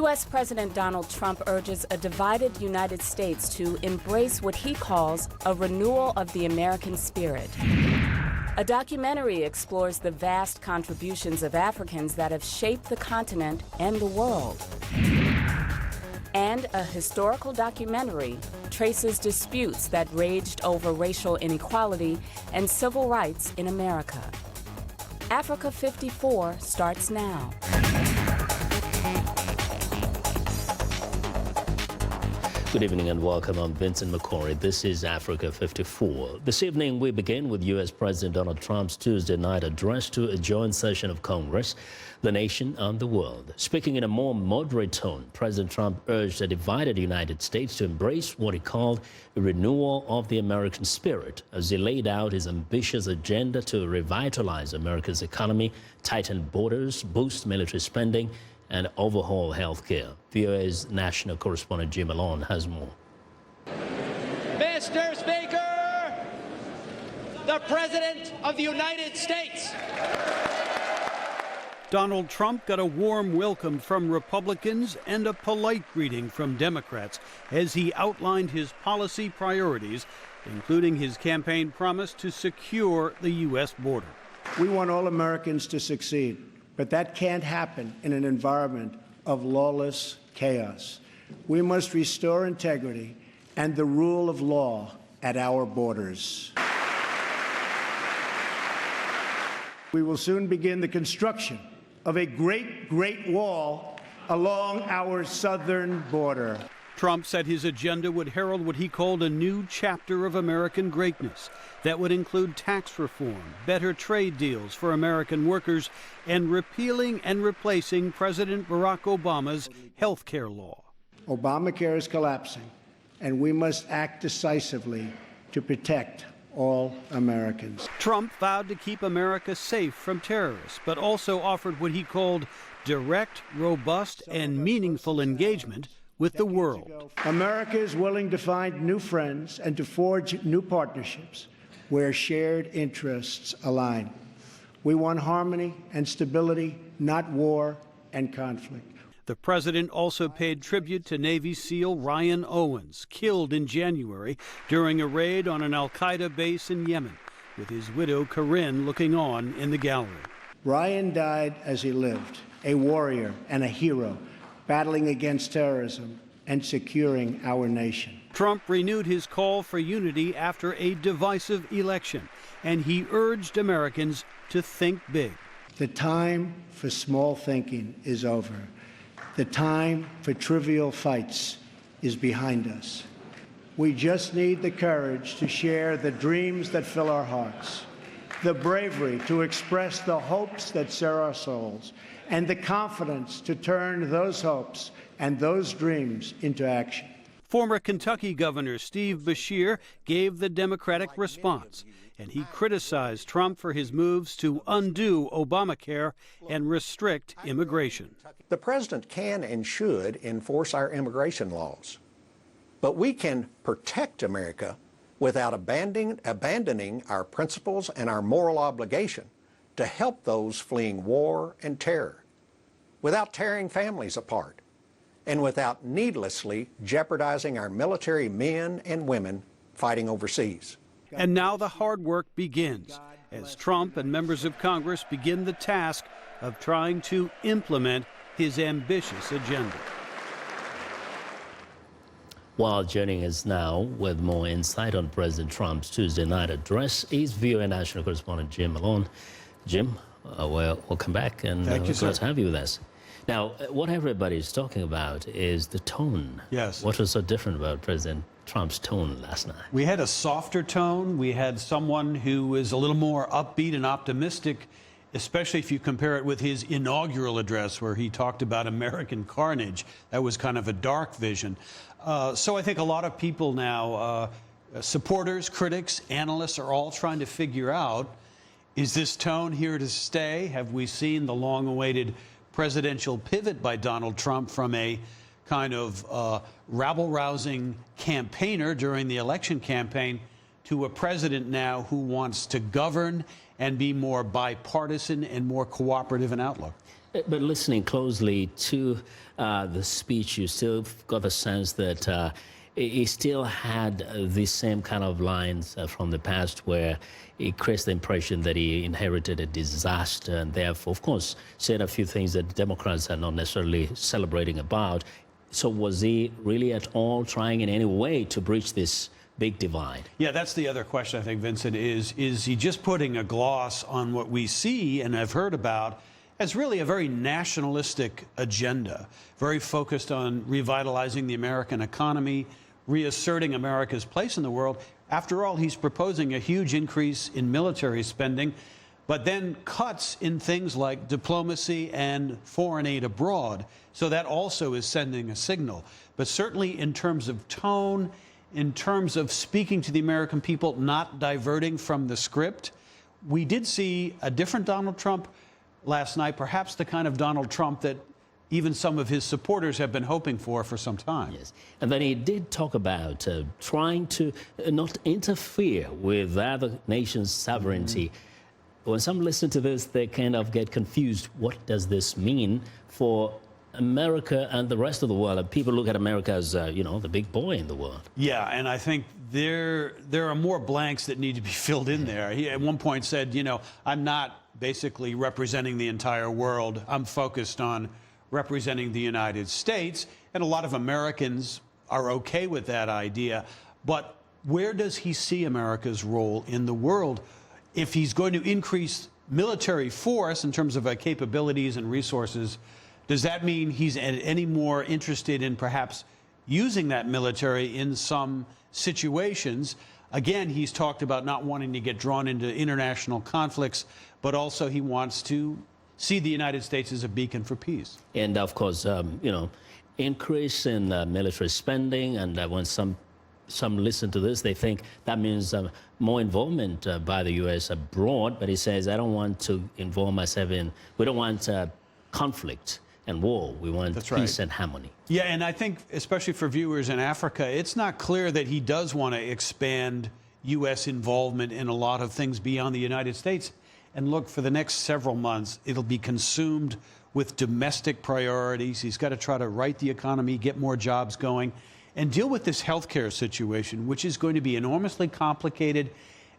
U.S. President Donald Trump urges a divided United States to embrace what he calls a renewal of the American spirit. A documentary explores the vast contributions of Africans that have shaped the continent and the world. And a historical documentary traces disputes that raged over racial inequality and civil rights in America. Africa 54 starts now. Good evening and welcome. I'm Vincent Makori. This is Africa 54. This evening we begin with U.S. President Donald Trump's Tuesday night address to a joint session of Congress, the nation and the world. Speaking in a more moderate tone, President Trump urged a divided United States to embrace what he called a renewal of the American spirit as he laid out his ambitious agenda to revitalize America's economy, tighten borders, boost military spending, and overhaul healthcare. VOA's national correspondent Jim Malone has more. Mr. Speaker, the President of the United States. Donald Trump got a warm welcome from Republicans and a polite greeting from Democrats as he outlined his policy priorities, including his campaign promise to secure the U.S. border. We want all Americans to succeed. But that can't happen in an environment of lawless chaos. We must restore integrity and the rule of law at our borders. We will soon begin the construction of a great wall along our southern border. Trump said his agenda would herald what he called a new chapter of American greatness that would include tax reform, better trade deals for American workers, and repealing and replacing President Barack Obama's health care law. Obamacare is collapsing, and we must act decisively to protect all Americans. Trump vowed to keep America safe from terrorists, but also offered what he called direct, robust, and meaningful engagement with the world. America is willing to find new friends and to forge new partnerships where shared interests align. We want harmony and stability, not war and conflict. The president also paid tribute to Navy SEAL Ryan Owens, killed in January during a raid on an al-Qaeda base in Yemen, with his widow Corinne looking on in the gallery. Ryan died as he lived, a warrior and a hero, battling against terrorism and securing our nation. Trump renewed his call for unity after a divisive election, and he urged Americans to think big. The time for small thinking is over. The time for trivial fights is behind us. We just need the courage to share the dreams that fill our hearts, the bravery to express the hopes that stir our souls, and the confidence to turn those hopes and those dreams into action. Former Kentucky Governor Steve Beshear gave the Democratic response, and he criticized Trump for his moves to undo Obamacare and restrict immigration. The president can and should enforce our immigration laws, but we can protect America without abandoning our principles and our moral obligation to help those fleeing war and terror, without tearing families apart, and without needlessly jeopardizing our military men and women fighting overseas. And now the hard work begins as Trump and members of Congress begin the task of trying to implement his ambitious agenda. While joining us now with more insight on President Trump's Tuesday night address is VOA national correspondent Jim Malone. Jim, welcome back, and Thank you, glad to have you with us. Now, what everybody's talking about is the tone. Yes. What was so different about President Trump's tone last night? We had a softer tone. We had someone who was a little more upbeat and optimistic, especially if you compare it with his inaugural address where he talked about American carnage. That was kind of a dark vision. So I think a lot of people now, supporters, critics, analysts, are all trying to figure out, is this tone here to stay? Have we seen the long-awaited presidential pivot by Donald Trump from a kind of rabble-rousing campaigner during the election campaign to a president now who wants to govern and be more bipartisan and more cooperative in outlook? But listening closely to the speech, you still got the sense that he still had the same kind of lines from the past where it creates the impression that he inherited a disaster and therefore, of course, said a few things that Democrats are not necessarily celebrating about. So was he really at all trying in any way to bridge this big divide? Yeah, that's the other question, I think, Vincent, is he just putting a gloss on what we see and have heard about as really a very nationalistic agenda, very focused on revitalizing the American economy, reasserting America's place in the world. After all, he's proposing a huge increase in military spending, but then cuts in things like diplomacy and foreign aid abroad. So that also is sending a signal. But certainly in terms of tone, in terms of speaking to the American people, not diverting from the script, we did see a different Donald Trump last night, perhaps the kind of Donald Trump that even some of his supporters have been hoping for some time. Yes. And then he did talk about trying to not interfere with other nations' sovereignty. When some listen to this, they kind of get confused. What does this mean for America and the rest of the world? And people look at America as, you know, the big boy in the world. Yeah, and I think there are more blanks that need to be filled in there. He at one point said, you know, I'm not basically representing the entire world. I'm focused on representing the United States, and a lot of Americans are okay with that idea. But where does he see America's role in the world? If he's going to increase military force in terms of capabilities and resources, does that mean he's any more interested in perhaps using that military in some situations? Again, he's talked about not wanting to get drawn into international conflicts, but also he wants to see the United States as a beacon for peace. And of course, you know, increase in military spending, and when some listen to this, they think that means more involvement by the U.S. abroad. But he says, I don't want to involve myself in, we don't want conflict and war. We want peace and harmony. Yeah, and I think, especially for viewers in Africa, it's not clear that he does want to expand U.S. involvement in a lot of things beyond the United States. And look, for the next several months, it'll be consumed with domestic priorities. He's got to try to right the economy, get more jobs going, and deal with this healthcare situation, which is going to be enormously complicated.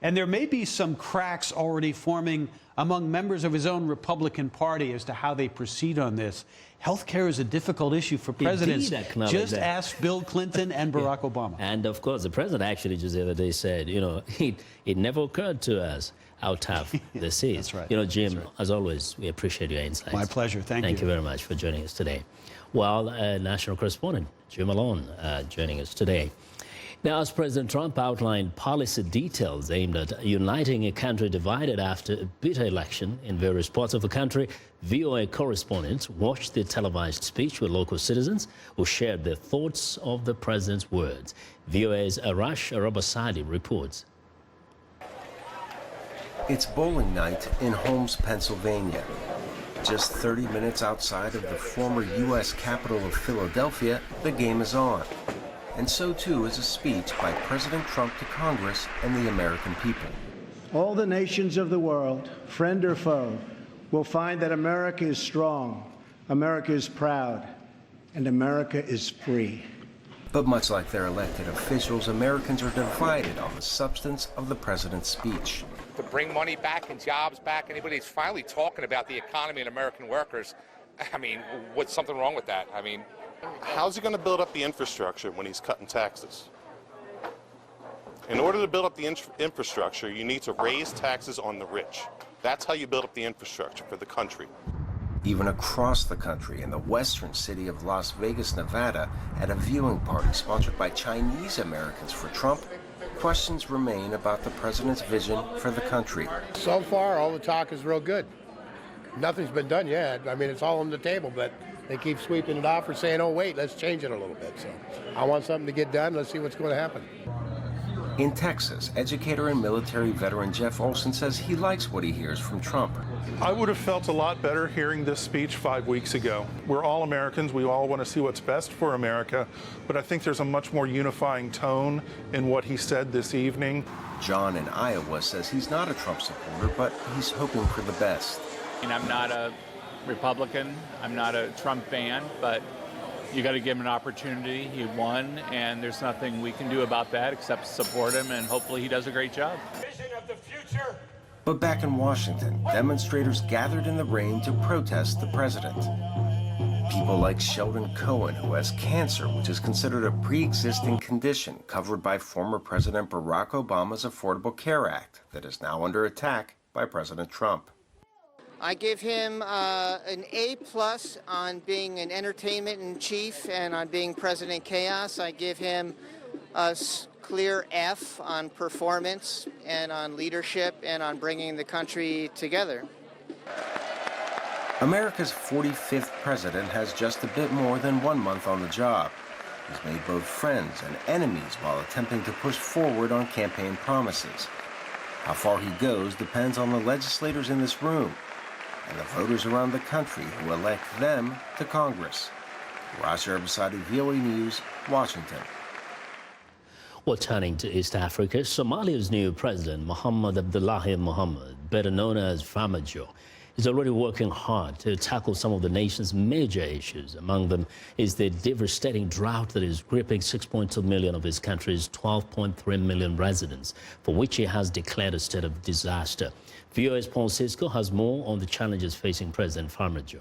And there may be some cracks already forming among members of his own Republican Party as to how they proceed on this. Healthcare is a difficult issue for presidents. Just ask Bill Clinton and Barack Obama. And of course, the president actually just the other day said, you know, it never occurred to us how tough this is. That's right. You know, Jim, as always, we appreciate your insights. My pleasure. Thank you. Thank you very much for joining us today. Well, national correspondent Jim Malone joining us today. Now, as President Trump outlined policy details aimed at uniting a country divided after a bitter election in various parts of the country, VOA correspondents watched the televised speech with local citizens who shared their thoughts of the president's words. VOA's Arash Arabasadi reports. It's bowling night in Holmes, Pennsylvania. Just 30 minutes outside of the former U.S. capital of Philadelphia, the game is on. And so too is a speech by President Trump to Congress and the American people. All the nations of the world, friend or foe, will find that America is strong, America is proud, and America is free. But much like their elected officials, Americans are divided on the substance of the president's speech. To bring money back and jobs back, anybody who's finally talking about the economy and American workers, I mean, what's something wrong with that? I mean, how's he going to build up the infrastructure when he's cutting taxes? In order to build up the infrastructure, you need to raise taxes on the rich. That's how you build up the infrastructure for the country. Even across the country, in the western city of Las Vegas, Nevada, at a viewing party sponsored by Chinese Americans for Trump, questions remain about the president's vision for the country. So far, all the talk is real good. Nothing's been done yet. I mean, it's all on the table, but they keep sweeping it off or saying, oh, wait, let's change it a little bit. So I want something to get done. Let's see what's going to happen. In Texas, educator and military veteran Jeff Olson says he likes what he hears from Trump. I would have felt a lot better hearing this speech 5 weeks ago. We're all Americans. We all want to see what's best for America. But I think there's a much more unifying tone in what he said this evening. John in Iowa says he's not a Trump supporter, but he's hoping for the best. I'm not a Republican. I'm not a Trump fan, but you got to give him an opportunity. He won, and there's nothing we can do about that except support him, and hopefully he does a great job. Vision of the future. But back in Washington, demonstrators gathered in the rain to protest the president. People like Sheldon Cohen, who has cancer, which is considered a pre-existing condition covered by former President Barack Obama's Affordable Care Act that is now under attack by President Trump. I give him an A+ on being an entertainment in chief and on being President Chaos. I give him a clear F on performance and on leadership and on bringing the country together. America's 45th president has just a bit more than 1 month on the job. He's made both friends and enemies while attempting to push forward on campaign promises. How far he goes depends on the legislators in this room and the voters around the country who elect them to Congress. Rasher Abasadi, VOA News, Washington. Well, turning to East Africa, Somalia's new president, Mohamed Abdullahi Mohamed, better known as Farmajo, is already working hard to tackle some of the nation's major issues. Among them is the devastating drought that is gripping 6.2 million of his country's 12.3 million residents, for which he has declared a state of disaster. VOA's Paul Cisco has more on the challenges facing President Farmajo.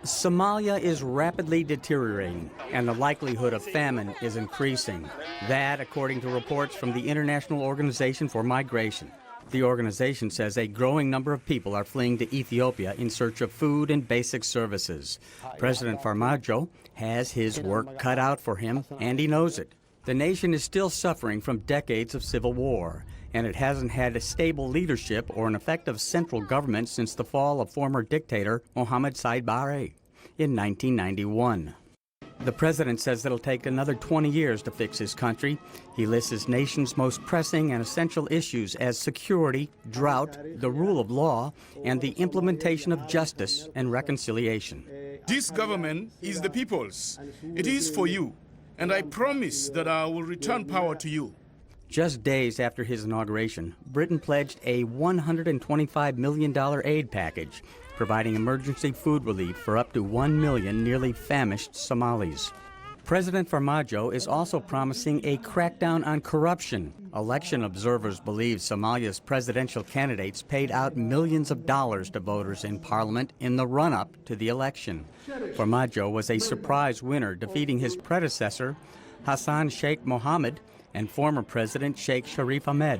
Somalia is rapidly deteriorating, and the likelihood of famine is increasing. That, according to reports from the International Organization for Migration. The organization says a growing number of people are fleeing to Ethiopia in search of food and basic services. President Farmajo has his work cut out for him, and he knows it. The nation is still suffering from decades of civil war, and it hasn't had a stable leadership or an effective central government since the fall of former dictator Mohamed Said Barre in 1991. The president says it'll take another 20 years to fix his country. He lists his nation's most pressing and essential issues as security, drought, the rule of law, and the implementation of justice and reconciliation. This government is the people's. It is for you, and I promise that I will return power to you. Just days after his inauguration, Britain pledged a $125 million aid package, providing emergency food relief for up to 1 million nearly famished Somalis. President Farmajo is also promising a crackdown on corruption. Election observers believe Somalia's presidential candidates paid out millions of dollars to voters in parliament in the run-up to the election. Farmajo was a surprise winner, defeating his predecessor, Hassan Sheikh Mohammed, and former President Sheikh Sharif Ahmed.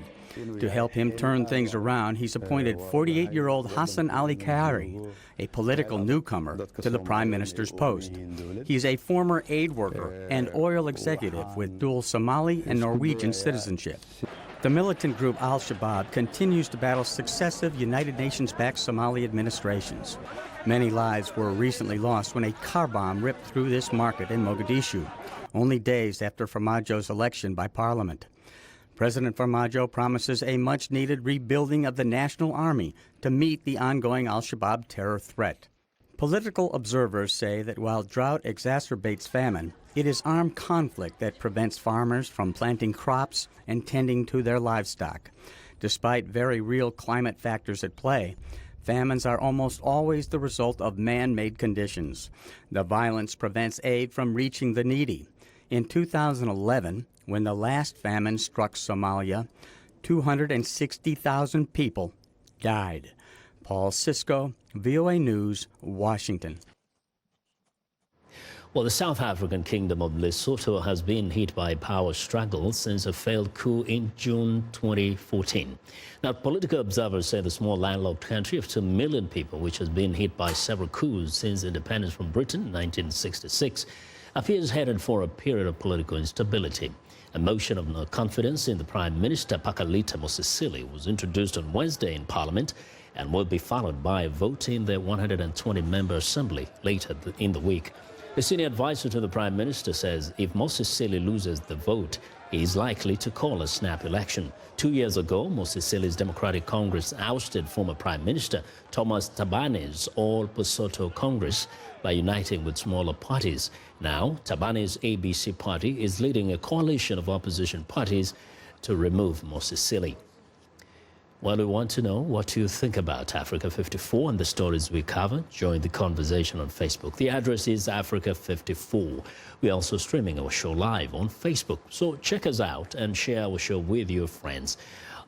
To help him turn things around, he's appointed 48-year-old Hassan Ali Kayari, a political newcomer, to the prime minister's post. He's a former aid worker and oil executive with dual Somali and Norwegian citizenship. The militant group Al-Shabaab continues to battle successive United Nations-backed Somali administrations. Many lives were recently lost when a car bomb ripped through this market in Mogadishu, only days after Farmajo's election by Parliament. President Farmajo promises a much-needed rebuilding of the national army to meet the ongoing al-Shabaab terror threat. Political observers say that while drought exacerbates famine, it is armed conflict that prevents farmers from planting crops and tending to their livestock. Despite very real climate factors at play, famines are almost always the result of man-made conditions. The violence prevents aid from reaching the needy. In 2011, when the last famine struck Somalia, 260,000 people died. Paul Cisco, VOA News, Washington. Well, the South African kingdom of Lesotho has been hit by power struggles since a failed coup in June 2014. Now, political observers say the small landlocked country of 2 million people, which has been hit by several coups since independence from Britain in 1966, appears headed for a period of political instability. A motion of no confidence in the Prime Minister, Pakalita Mosisili, was introduced on Wednesday in Parliament and will be followed by a vote in the 120-member Assembly later in the week. The senior advisor to the Prime Minister says if Mosisili loses the vote, he is likely to call a snap election. 2 years ago, Mosisili's Democratic Congress ousted former Prime Minister Thomas Tabane's All Lesotho Congress by uniting with smaller parties. Now, Tabane's ABC party is leading a coalition of opposition parties to remove Mosisili. Well, we want to know what you think about Africa 54 and the stories we cover. Join the conversation on Facebook. The address is Africa 54. We're also streaming our show live on Facebook. So check us out and share our show with your friends.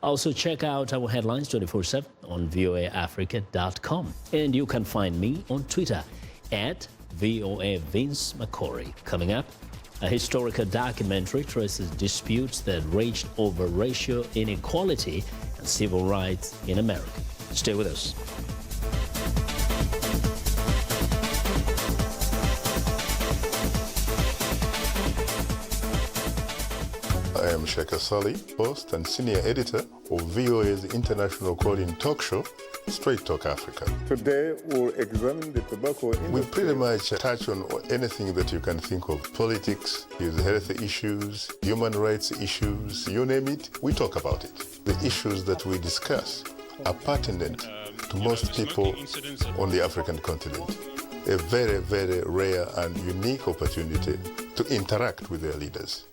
Also check out our headlines 24/7 on voaafrica.com. And you can find me on Twitter at VOA Vince Makori. Coming up, a historical documentary traces disputes that raged over racial inequality and civil rights in America. Stay with us. I am Sheikh Sali, host and senior editor of VOA's international call-in talk show, Straight Talk Africa. Today we'll examine the tobacco industry. We pretty much touch on anything that you can think of. Politics, health issues, human rights issues, you name it, we talk about it. The issues that we discuss are pertinent to most people on the African continent. A very, very rare and unique opportunity to interact with their leaders.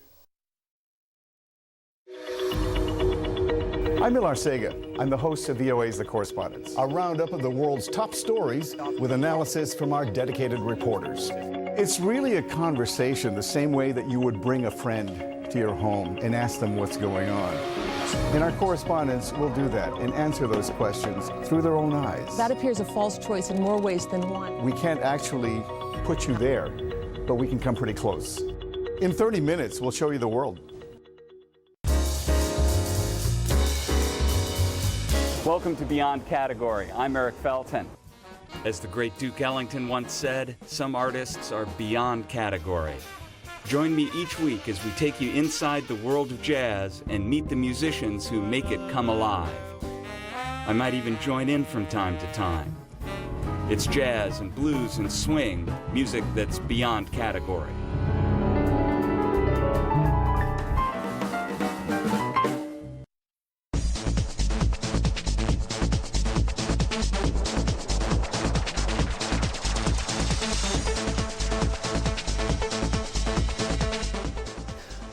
I'm Milar Sega. I'm the host of VOA's The Correspondents, a roundup of the world's top stories with analysis from our dedicated reporters. It's really a conversation the same way that you would bring a friend to your home and ask them what's going on. And our correspondents will do that and answer those questions through their own eyes. That appears a false choice in more ways than one. We can't actually put you there, but we can come pretty close. In 30 minutes, we'll show you the world. Welcome to Beyond Category. I'm Eric Felton. As the great Duke Ellington once said, some artists are beyond category. Join me each week as we take you inside the world of jazz and meet the musicians who make it come alive. I might even join in from time to time. It's jazz and blues and swing, music that's beyond category.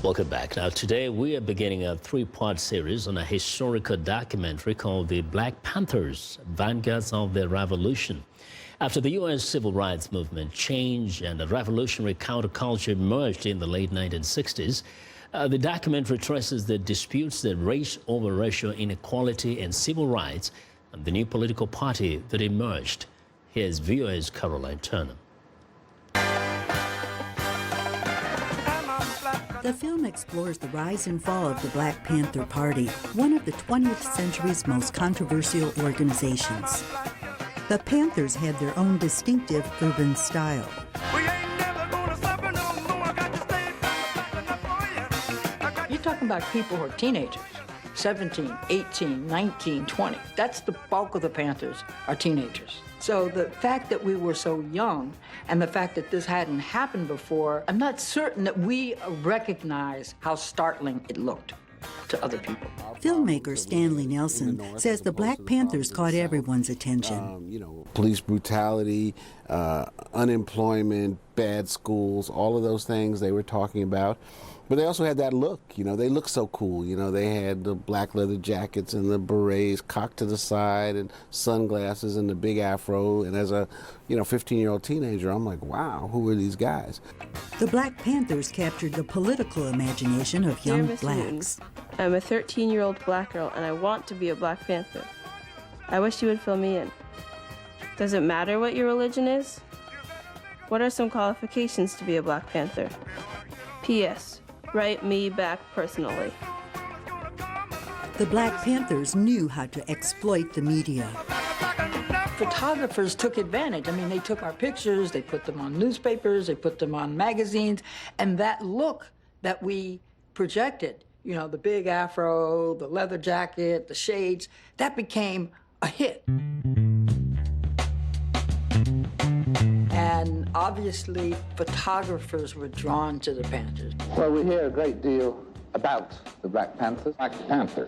Welcome back. Now, today we are beginning a three-part series on a historical documentary called The Black Panthers, Vanguards of the Revolution. After the U.S. civil rights movement changed and a revolutionary counterculture emerged in the late 1960s, the documentary traces the disputes that raged over racial inequality and civil rights and the new political party that emerged. Here's VOA's Caroline Turner. The film explores the rise and fall of the Black Panther Party, one of the 20th century's most controversial organizations. The Panthers had their own distinctive urban style. You're talking about people who are teenagers, 17, 18, 19, 20. That's the bulk of the Panthers are teenagers. So the fact that we were so young and the fact that this hadn't happened before, I'm not certain that we recognize how startling it looked to other people. Filmmaker Stanley Nelson says the Black Panthers caught everyone's attention. Police brutality, unemployment, bad schools, all of those things they were talking about. But they also had that look, they looked so cool. They had the black leather jackets and the berets cocked to the side and sunglasses and the big afro. And as a, 15-year-old teenager, I'm like, wow, who are these guys? The Black Panthers captured the political imagination of young blacks. I'm a 13-year-old black girl and I want to be a Black Panther. I wish you would fill me in. Does it matter what your religion is? What are some qualifications to be a Black Panther? P.S. Write me back personally. The Black Panthers knew how to exploit the media. Photographers took advantage. They took our pictures, they put them on newspapers, they put them on magazines, and that look that we projected, the big afro, the leather jacket, the shades, that became a hit. And obviously, photographers were drawn to the Panthers. Well, we hear a great deal about the Black Panthers. Black Panthers.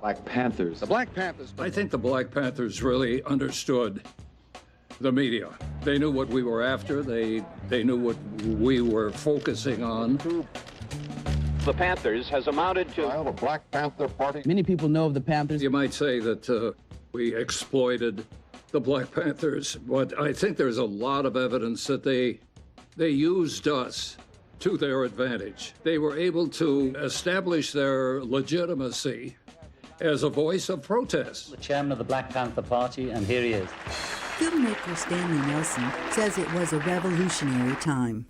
The Black Panthers. I think the Black Panthers really understood the media. They knew what we were after. They knew what we were focusing on. The Panthers has amounted to the Black Panther Party. Many people know of the Panthers. You might say that We exploited the Black Panthers, but I think there's a lot of evidence that they used us to their advantage. They were able to establish their legitimacy as a voice of protest. The chairman of the Black Panther Party, and here he is. Filmmaker Stanley Nelson says it was a revolutionary time.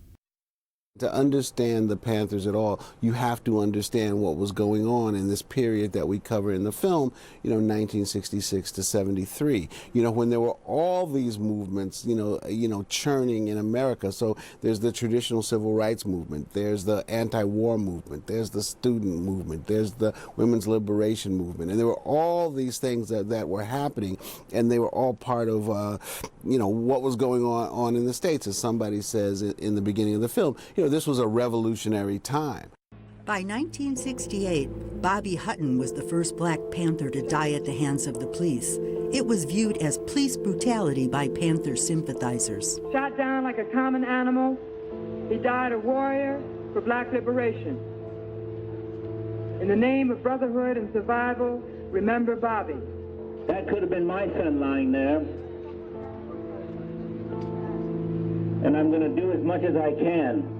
To understand the Panthers at all, you have to understand what was going on in this period that we cover in the film, 1966 to 73. When there were all these movements, churning in America. So there's the traditional civil rights movement, there's the anti-war movement, there's the student movement, there's the women's liberation movement, and there were all these things that were happening, and they were all part of, what was going on in the States, as somebody says in the beginning of the film. This was a revolutionary time. By 1968, Bobby Hutton was the first Black Panther to die at the hands of the police. It was viewed as police brutality by Panther sympathizers. Shot down like a common animal, he died a warrior for Black liberation. In the name of brotherhood and survival, remember Bobby. That could have been my son lying there. And I'm going to do as much as I can.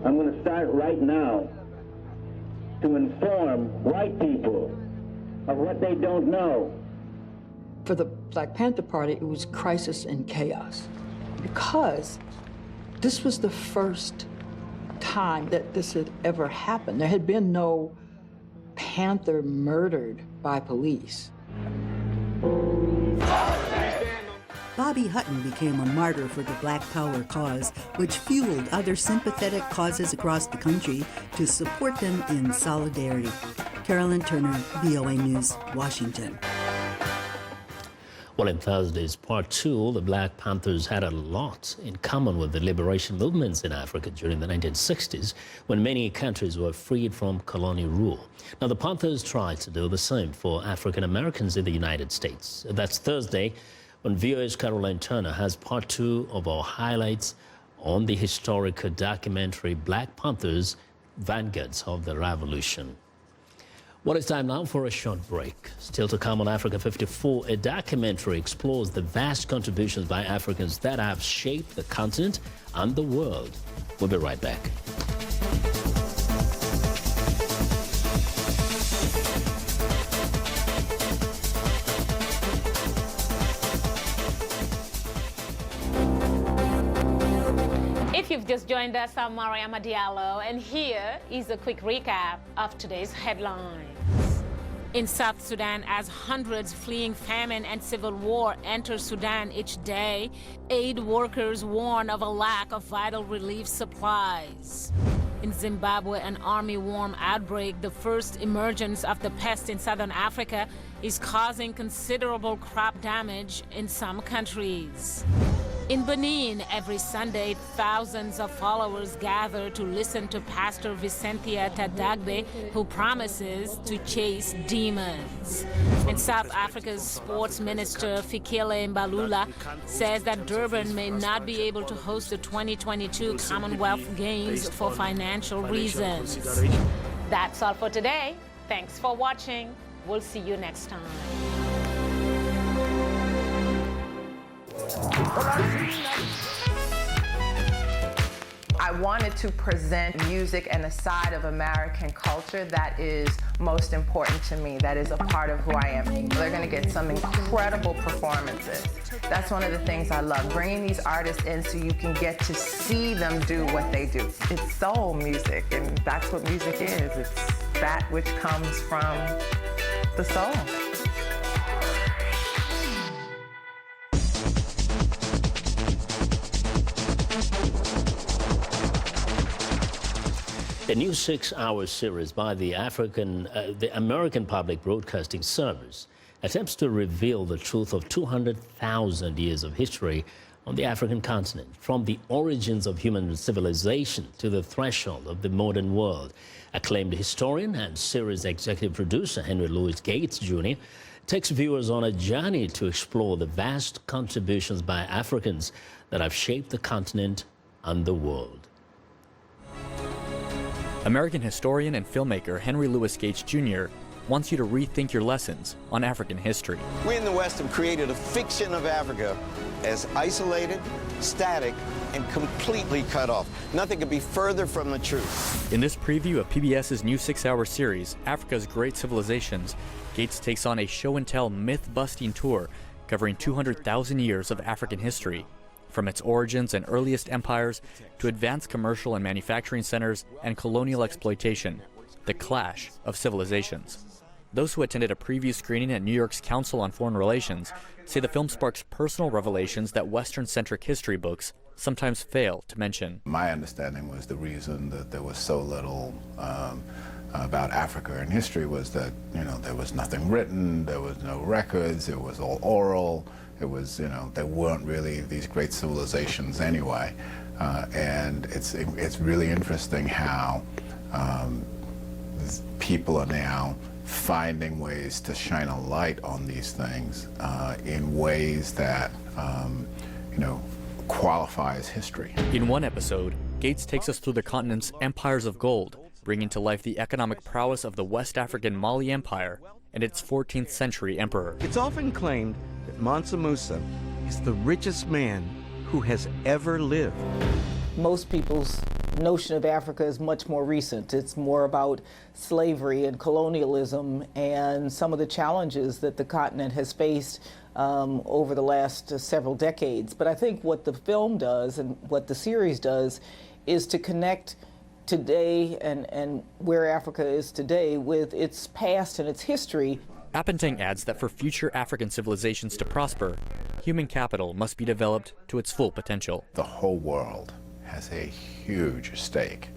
I'm going to start right now to inform white people of what they don't know. For the Black Panther Party, it was crisis and chaos because this was the first time that this had ever happened. There had been no Panther murdered by police. Bobby Hutton became a martyr for the Black Power cause, which fueled other sympathetic causes across the country to support them in solidarity. Carolyn Turner, VOA News, Washington. Well, in Thursday's Part 2, the Black Panthers had a lot in common with the liberation movements in Africa during the 1960s, when many countries were freed from colonial rule. Now, the Panthers tried to do the same for African Americans in the United States. That's Thursday, when VOA's Caroline Turner has Part 2 of our highlights on the historic documentary Black Panthers, Vanguards of the Revolution. Well, it's time now for a short break. Still to come on Africa 54, a documentary explores the vast contributions by Africans that have shaped the continent and the world. We'll be right back. If you've just joined us, I'm Mariama Diallo, and here is a quick recap of today's headlines. In South Sudan, as hundreds fleeing famine and civil war enter Sudan each day, aid workers warn of a lack of vital relief supplies. In Zimbabwe, an army worm outbreak, the first emergence of the pest in southern Africa, is causing considerable crop damage in some countries. In Benin, every Sunday, thousands of followers gather to listen to Pastor Vicentia Tadagbe, who promises to chase demons. And South Africa's sports minister, Fikile Mbalula, says that Durban may not be able to host the 2022 Commonwealth Games for financial reasons. That's all for today. Thanks for watching. We'll see you next time. I wanted to present music and a side of American culture that is most important to me, that is a part of who I am. They're going to get some incredible performances. That's one of the things I love, bringing these artists in so you can get to see them do what they do. It's soul music, and that's what music is. It's that which comes from the soul. A new 6-hour series by the American Public Broadcasting Service attempts to reveal the truth of 200,000 years of history on the African continent, from the origins of human civilization to the threshold of the modern world. Acclaimed historian and series executive producer Henry Louis Gates Jr. takes viewers on a journey to explore the vast contributions by Africans that have shaped the continent and the world. American historian and filmmaker Henry Louis Gates Jr. wants you to rethink your lessons on African history. We in the West have created a fiction of Africa as isolated, static, and completely cut off. Nothing could be further from the truth. In this preview of PBS's new 6-hour series, Africa's Great Civilizations, Gates takes on a show-and-tell myth-busting tour covering 200,000 years of African history, from its origins and earliest empires to advanced commercial and manufacturing centers and colonial exploitation, the clash of civilizations. Those who attended a preview screening at New York's Council on Foreign Relations say the film sparks personal revelations that Western-centric history books sometimes fail to mention. My understanding was the reason that there was so little about Africa in history was that, there was nothing written, there was no records, it was all oral, it was, there weren't really these great civilizations anyway. And it's really interesting how people are now finding ways to shine a light on these things in ways that, qualify as history. In one episode, Gates takes us through the continent's empires of gold, bringing to life the economic prowess of the West African Mali Empire and its 14th century emperor. It's often claimed that Mansa Musa is the richest man who has ever lived. Most people's notion of Africa is much more recent. It's more about slavery and colonialism and some of the challenges that the continent has faced over the last several decades. But I think what the film does and what the series does is to connect today and where Africa is today with its past and its history. Appentang adds that for future African civilizations to prosper, human capital must be developed to its full potential. The whole world has a huge stake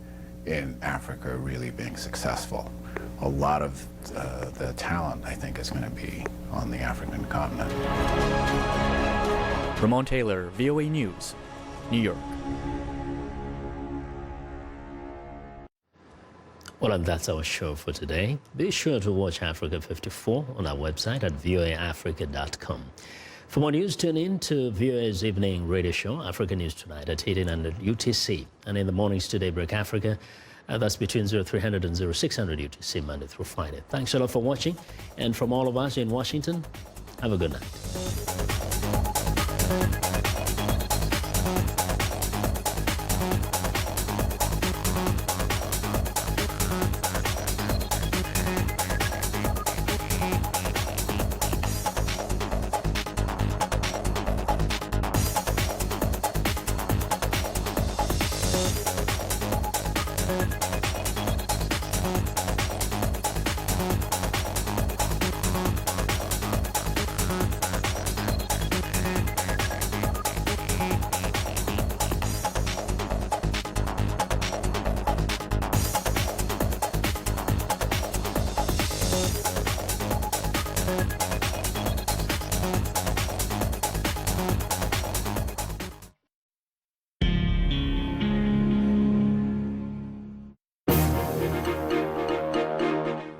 in Africa really being successful. A lot of the talent, I think, is going to be on the African continent. Ramon Taylor, VOA News, New York. Well, and that's our show for today. Be sure to watch Africa 54 on our website at voaafrica.com. For more news, tune in to VOA's evening radio show, Africa News Tonight at 1800 UTC. And in the mornings to Daybreak Africa, that's between 0300 and 0600 UTC, Monday through Friday. Thanks a lot for watching. And from all of us in Washington, have a good night.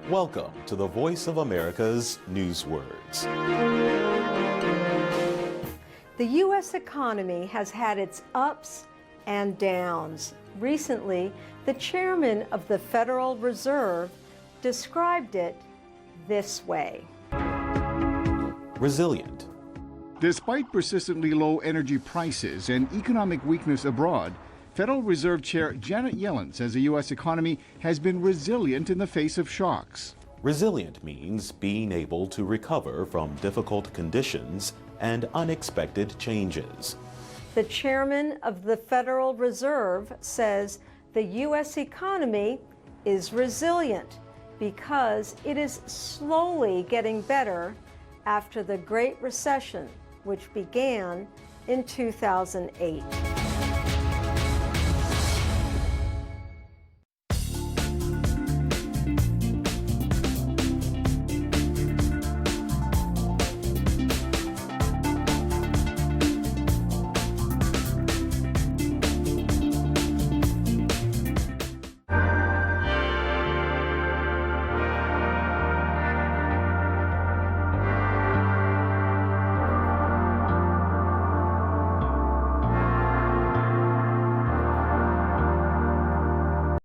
Welcome to the Voice of America's Newswords. The U.S. economy has had its ups and downs. Recently, the chairman of the Federal Reserve described it this way. Resilient. Despite persistently low energy prices and economic weakness abroad, Federal Reserve Chair Janet Yellen says the U.S. economy has been resilient in the face of shocks. Resilient means being able to recover from difficult conditions and unexpected changes. The chairman of the Federal Reserve says the U.S. economy is resilient because it is slowly getting better after the Great Recession, which began in 2008.